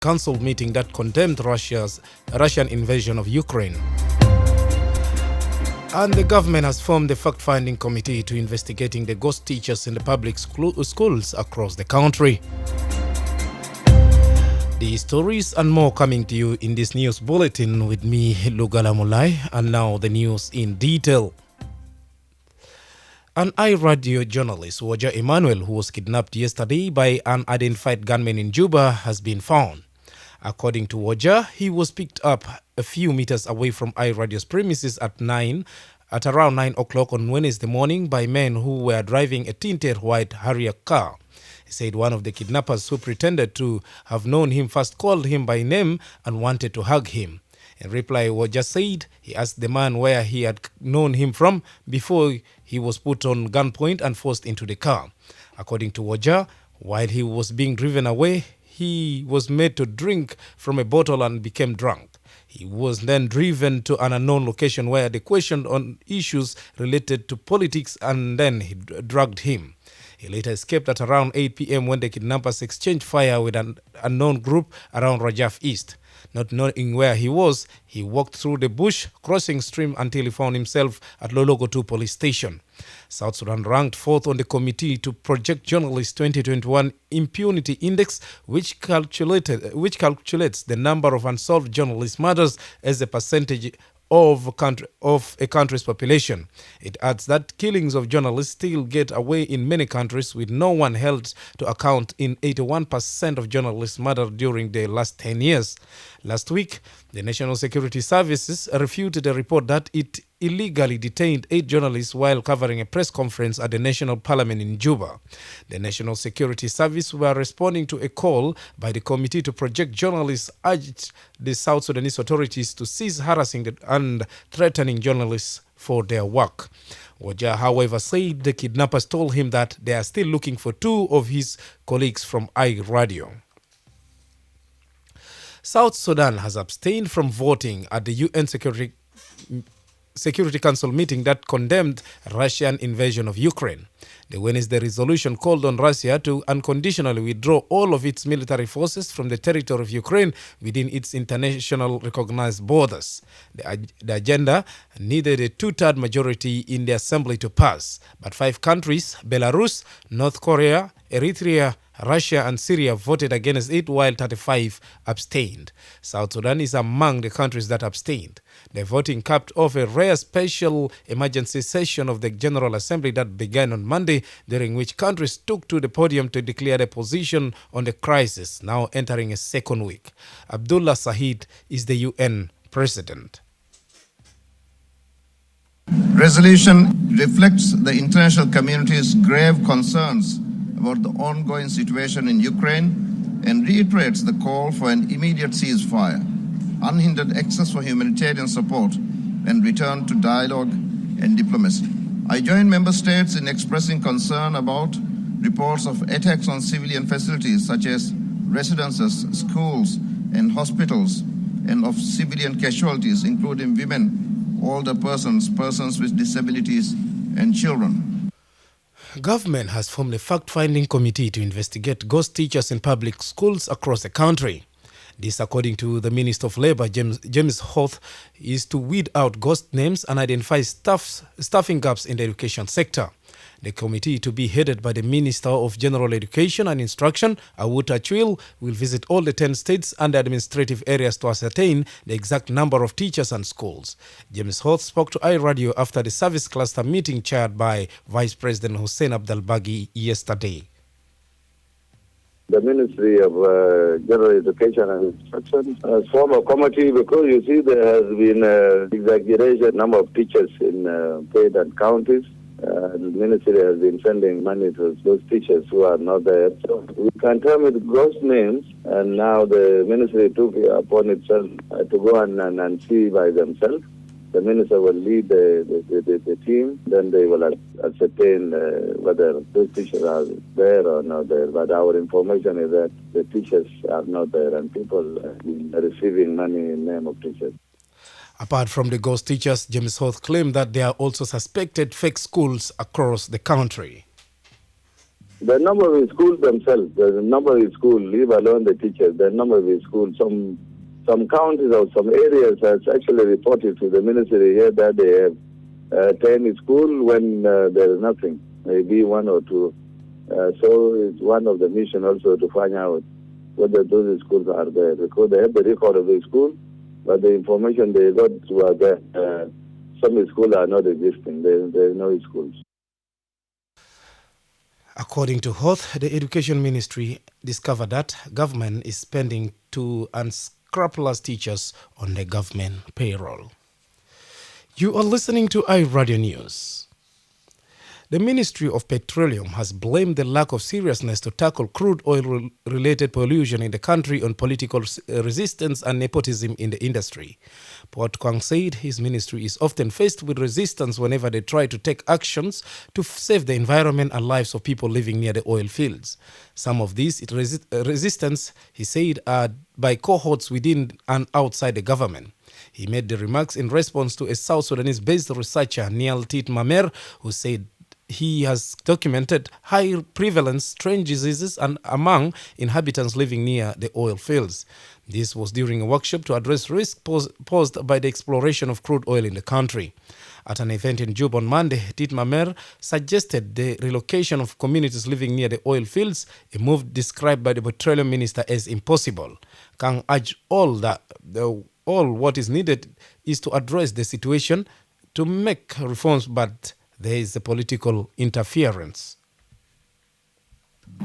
Council meeting that condemned Russian invasion of Ukraine. And the government has formed a fact-finding committee to investigating the ghost teachers in the public schools across the country. The stories and more coming to you in this news bulletin with me, Lugala Mulai, and now the news in detail. An iRadio journalist, Woja Emmanuel, who was kidnapped yesterday by unidentified gunmen in Juba, has been found. According to Woja, he was picked up a few meters away from iRadio's premises at around 9 o'clock on Wednesday morning by men who were driving a tinted white Harrier car. He said one of the kidnappers who pretended to have known him first called him by name and wanted to hug him. In reply, Woja said he asked the man where he had known him from before he was put on gunpoint and forced into the car. According to Woja, while he was being driven away, he was made to drink from a bottle and became drunk. He was then driven to an unknown location where they questioned on issues related to politics and then he drugged him. He later escaped at around 8 p.m. when the kidnappers exchanged fire with an unknown group around Rajaf East. Not knowing where he was, he walked through the bush, crossing stream until he found himself at Lologo 2 police station. South Sudan ranked fourth on the Committee to Project Journalists 2021 Impunity Index, which calculates the number of unsolved journalist murders as a percentage of a country's population. It adds that killings of journalists still get away in many countries, with no one held to account in 81% of journalists murdered during the last 10 years. Last week, the National Security Services refuted a report that it illegally detained 8 journalists while covering a press conference at the National Parliament in Juba. The National Security Service were responding to a call by the Committee to Project Journalists urged the South Sudanese authorities to cease harassing and threatening journalists for their work. Woja, however, said the kidnappers told him that they are still looking for 2 of his colleagues from iRadio. South Sudan has abstained from voting at the UN Security Council meeting that condemned Russian invasion of Ukraine. The Wednesday resolution called on Russia to unconditionally withdraw all of its military forces from the territory of Ukraine within its international recognized borders. The agenda needed a 2/3 majority in the assembly to pass, but 5 countries, Belarus, North Korea, Eritrea, Russia and Syria, voted against it while 35 abstained. South Sudan is among the countries that abstained. The voting capped off a rare special emergency session of the General Assembly that began on Monday, during which countries took to the podium to declare their position on the crisis, now entering a second week. Abdullah Sahid is the UN president. Resolution reflects the international community's grave concerns about the ongoing situation in Ukraine and reiterates the call for an immediate ceasefire, unhindered access for humanitarian support, and return to dialogue and diplomacy. I join member states in expressing concern about reports of attacks on civilian facilities such as residences, schools, and hospitals, and of civilian casualties, including women, older persons, persons with disabilities, and children. Government has formed a fact-finding committee to investigate ghost teachers in public schools across the country. This, according to the Minister of Labour, James Hoth, is to weed out ghost names and identify staffing gaps in the education sector. The committee, to be headed by the Minister of General Education and Instruction, Awut Achwil, will visit all the 10 states and administrative areas to ascertain the exact number of teachers and schools. James Hoth spoke to iRadio after the service cluster meeting chaired by Vice President Hussein Abdalbagi yesterday. The Ministry of General Education and Instruction has formed a committee because you see there has been an exaggeration number of teachers in state and counties. The ministry has been sending money to those teachers who are not there. So we can term it ghost names, and now the ministry took it upon itself to go and see by themselves. The minister will lead the team, then they will ascertain whether those teachers are there or not there. But our information is that the teachers are not there and people are receiving money in name of teachers. Apart from the ghost teachers, James Hoth claimed that there are also suspected fake schools across the country. The number of schools themselves, the number of schools, leave alone the teachers, the number of schools, some counties or some areas has actually reported to the ministry here that they have 10 schools when there is nothing, maybe one or two. So it's one of the mission also to find out whether those schools are there, because they have the record of the school, but the information they got was that some schools are not existing. There are no schools. According to Hoth, the Education Ministry discovered that government is spending to unscrupulous teachers on the government payroll. You are listening to iRadio News. The Ministry of Petroleum has blamed the lack of seriousness to tackle crude oil-related pollution in the country on political resistance and nepotism in the industry. Port Kwang said his ministry is often faced with resistance whenever they try to take actions to save the environment and lives of people living near the oil fields. Some of these resistance, he said, are by cohorts within and outside the government. He made the remarks in response to a South Sudanese-based researcher, Niall Tit Mamer, who said he has documented high prevalence strange diseases and among inhabitants living near the oil fields. This was during a workshop to address risk posed by the exploration of crude oil in the country. At an event in Juba on Monday, Tit Mamer suggested the relocation of communities living near the oil fields, a move described by the petroleum minister as impossible. Kang urged all what is needed is to address the situation to make reforms, but there is a political interference.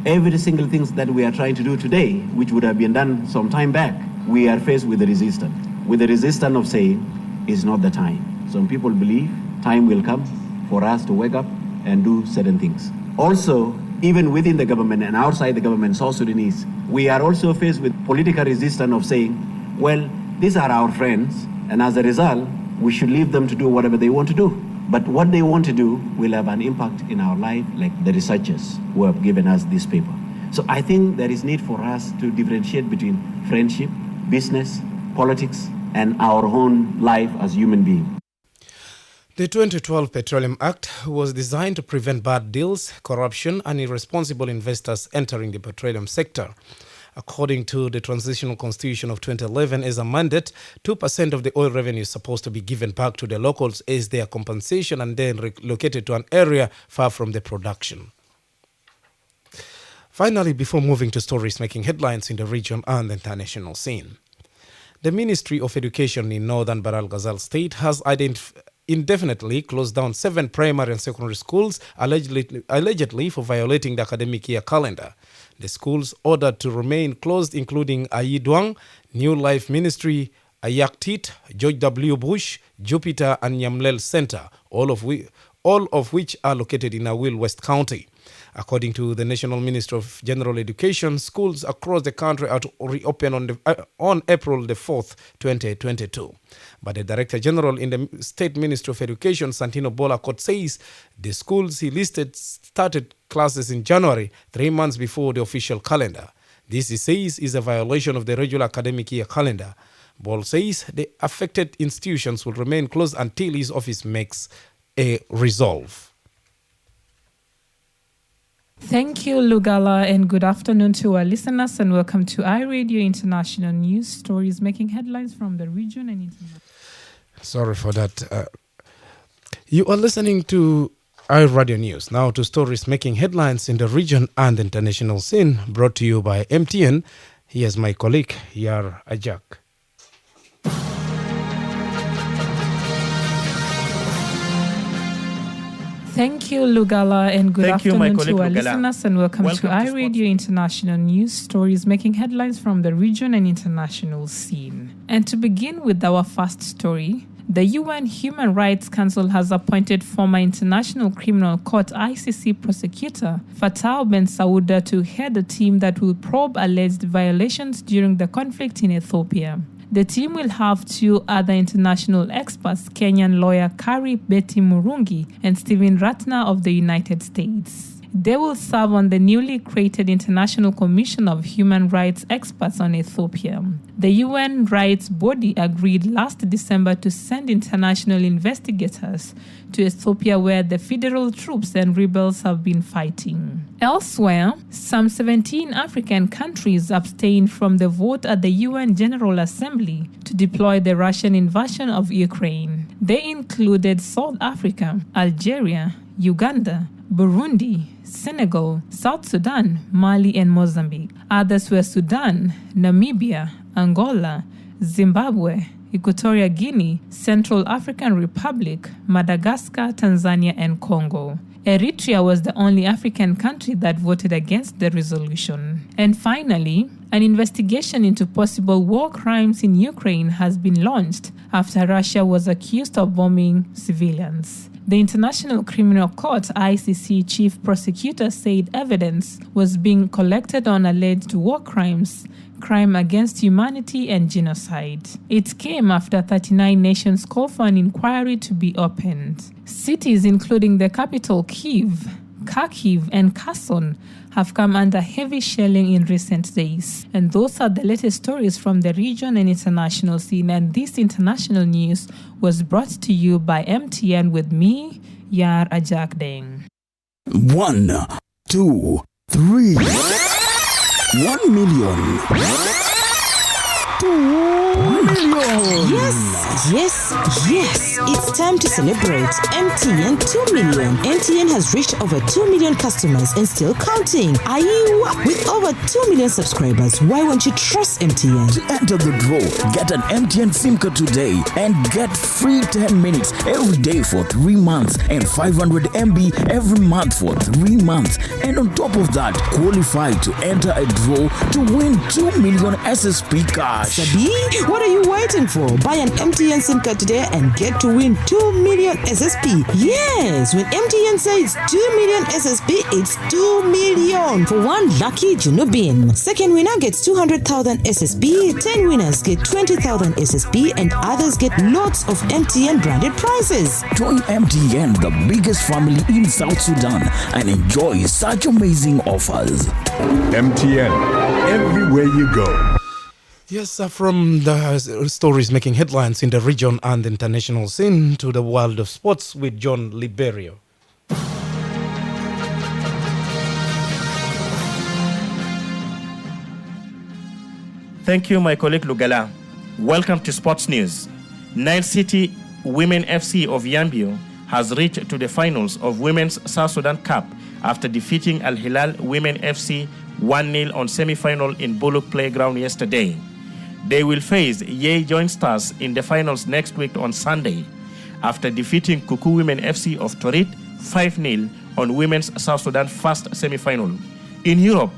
Every single thing that we are trying to do today, which would have been done some time back, we are faced with the resistance. With the resistance of saying, it's not the time. Some people believe time will come for us to wake up and do certain things. Also, even within the government and outside the government, South Sudanese, we are also faced with political resistance of saying, well, these are our friends, and as a result, we should leave them to do whatever they want to do. But what they want to do will have an impact in our life, like the researchers who have given us this paper. So I think there is need for us to differentiate between friendship, business, politics, and our own life as human beings. The 2012 Petroleum Act was designed to prevent bad deals, corruption, and irresponsible investors entering the petroleum sector. According to the Transitional Constitution of 2011, as a mandate, 2% of the oil revenue is supposed to be given back to the locals as their compensation and then relocated to an area far from the production. Finally, before moving to stories making headlines in the region and the international scene, the Ministry of Education in northern Bahr el Ghazal state has indefinitely closed down 7 primary and secondary schools allegedly for violating the academic year calendar. The schools ordered to remain closed, including Ayidwang, New Life Ministry, Ayaktit, George W. Bush, Jupiter, and Nyamlel Center, all of which are located in Awil West County. According to the National Minister of General Education, schools across the country are to reopen on April the 4th, 2022. But the Director General in the State Ministry of Education, Santino Bolakot, says the schools he listed started classes in January, 3 months before the official calendar. This, he says, is a violation of the regular academic year calendar. Bol says the affected institutions will remain closed until his office makes a resolve. Thank you, Lugala, and good afternoon to our listeners, and welcome to iRadio International News, stories making headlines from the region and international. Sorry for that. You are listening to iRadio News. Now to stories making headlines in the region and the international scene, brought to you by MTN. Here's my colleague, Yar Ajak. Thank you, Lugala, and good afternoon to our Lugala. listeners, and welcome to iRadio International News, stories making headlines from the region and international scene. And to begin with our first story, the UN Human Rights Council has appointed former International Criminal Court ICC prosecutor Fatou Bensouda to head a team that will probe alleged violations during the conflict in Ethiopia. The team will have 2 other international experts, Kenyan lawyer Kari Betty Murungi and Stephen Ratner of the United States. They will serve on the newly created International Commission of Human Rights Experts on Ethiopia. The UN rights body agreed last December to send international investigators to Ethiopia, where the federal troops and rebels have been fighting. Elsewhere, some 17 African countries abstained from the vote at the UN General Assembly to deploy the Russian invasion of Ukraine. They included South Africa, Algeria, Uganda, Burundi, Senegal, South Sudan, Mali, and Mozambique. Others were Sudan, Namibia, Angola, Zimbabwe, Equatorial Guinea, Central African Republic, Madagascar, Tanzania, and Congo. Eritrea was the only African country that voted against the resolution. And finally, an investigation into possible war crimes in Ukraine has been launched after Russia was accused of bombing civilians. The International Criminal Court (ICC) chief prosecutor said evidence was being collected on alleged war crimes, crime against humanity, and genocide. It came after 39 nations called for an inquiry to be opened. Cities including the capital Kyiv, Kharkiv, and Kherson have come under heavy shelling in recent days. And those are the latest stories from the region and international scene. And this international news was brought to you by MTN with me, Yar Ajakdeng. 1, 2, 3. 1 million. 2 million. Yes. It's time to celebrate. MTN 2 million. MTN has reached over 2 million customers and still counting. Are you? With over 2 million subscribers, why won't you trust MTN? To enter the draw, get an MTN SIM card today and get free 10 minutes every day for 3 months and 500 MB every month for 3 months. And on top of that, qualify to enter a draw to win 2 million SSP cash. Sabi, what are you waiting for? Buy an MTN SIM card today and get to win 2 million SSP. Yes, when MTN says 2 million SSP, it's 2 million for one lucky Junubian. Second winner gets 200,000 SSP, 10 winners get 20,000 SSP, and others get lots of MTN branded prizes. Join MTN, the biggest family in South Sudan, and enjoy such amazing offers. MTN, everywhere you go. Yes, from the stories making headlines in the region and the international scene to the world of sports with John Liberio. Thank you, my colleague Lugala. Welcome to Sports News. Nile City Women FC of Yambio has reached to the finals of Women's South Sudan Cup after defeating Al Hilal Women FC 1-0 on semi-final in Bullock Playground yesterday. They will face Yei Joint Stars in the finals next week on Sunday, after defeating Kuku Women FC of Torit 5-0 on Women's South Sudan first semi-final. In Europe,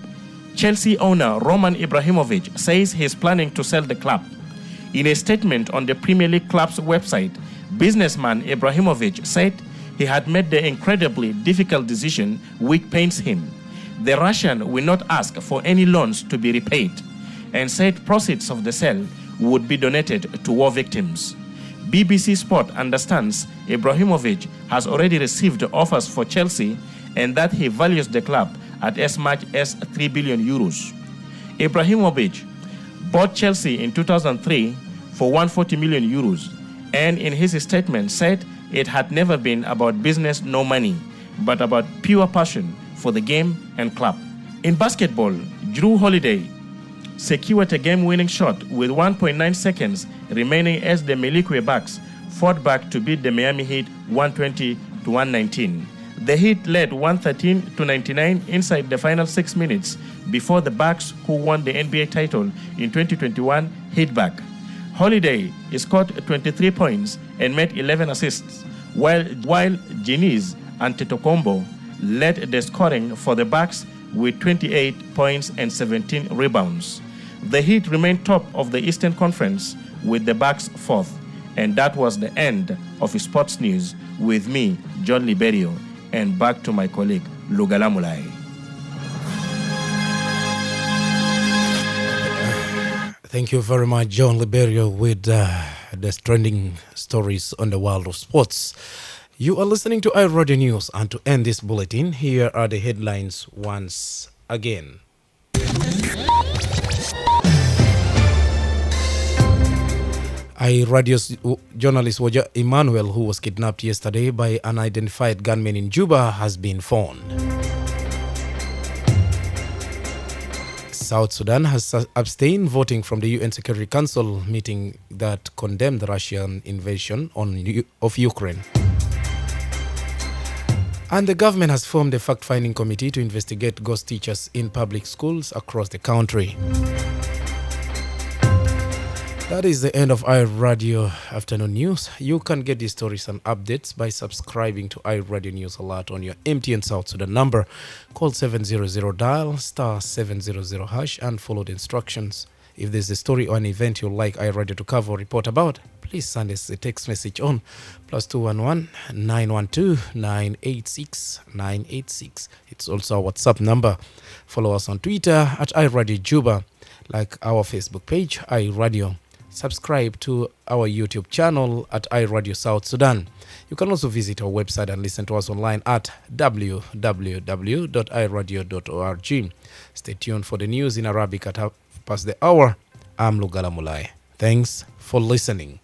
Chelsea owner Roman Ibrahimovic says he's planning to sell the club. In a statement on the Premier League club's website, businessman Ibrahimovic said he had made the incredibly difficult decision which pains him. The Russian will not ask for any loans to be repaid, and said proceeds of the sale would be donated to war victims. BBC Sport understands Ibrahimovic has already received offers for Chelsea and that he values the club at as much as 3 billion euros. Ibrahimovic bought Chelsea in 2003 for 140 million euros, and in his statement said it had never been about business nor money, but about pure passion for the game and club. In basketball, Drew Holiday secured a game-winning shot with 1.9 seconds remaining as the Milwaukee Bucks fought back to beat the Miami Heat 120-119. The Heat led 113-99 inside the final 6 minutes before the Bucks, who won the NBA title in 2021, hit back. Holiday scored 23 points and made 11 assists, while Giannis Antetokounmpo led the scoring for the Bucks with 28 points and 17 rebounds. The Heat remained top of the Eastern Conference with the Bucks fourth. And that was the end of Sports News with me, John Liberio, and back to my colleague, Lugala Mulai. Thank you very much, John Liberio, with the trending stories on the world of sports. You are listening to iRadio News, and to end this bulletin, here are the headlines once again. iRadio's journalist Woja Emmanuel, who was kidnapped yesterday by unidentified gunmen in Juba, has been found. South Sudan has abstained voting from the UN Security Council meeting that condemned the Russian invasion of Ukraine. And the government has formed a fact-finding committee to investigate ghost teachers in public schools across the country. That is the end of iRadio Afternoon News. You can get these stories and updates by subscribing to iRadio News Alert on your MTN South Sudan number. Call 700 dial *700 hash and follow the instructions. If there's a story or an event you'd like iRadio to cover or report about, please send us a text message on +211 912 986 986. It's also our WhatsApp number. Follow us on Twitter at iRadio Juba, like our Facebook page, iRadio. Subscribe to our YouTube channel at iRadio South Sudan. You can also visit our website and listen to us online at www.iradio.org. Stay tuned for the news in Arabic at 1:30 p.m. I'm Lugala Mulai. Thanks for listening.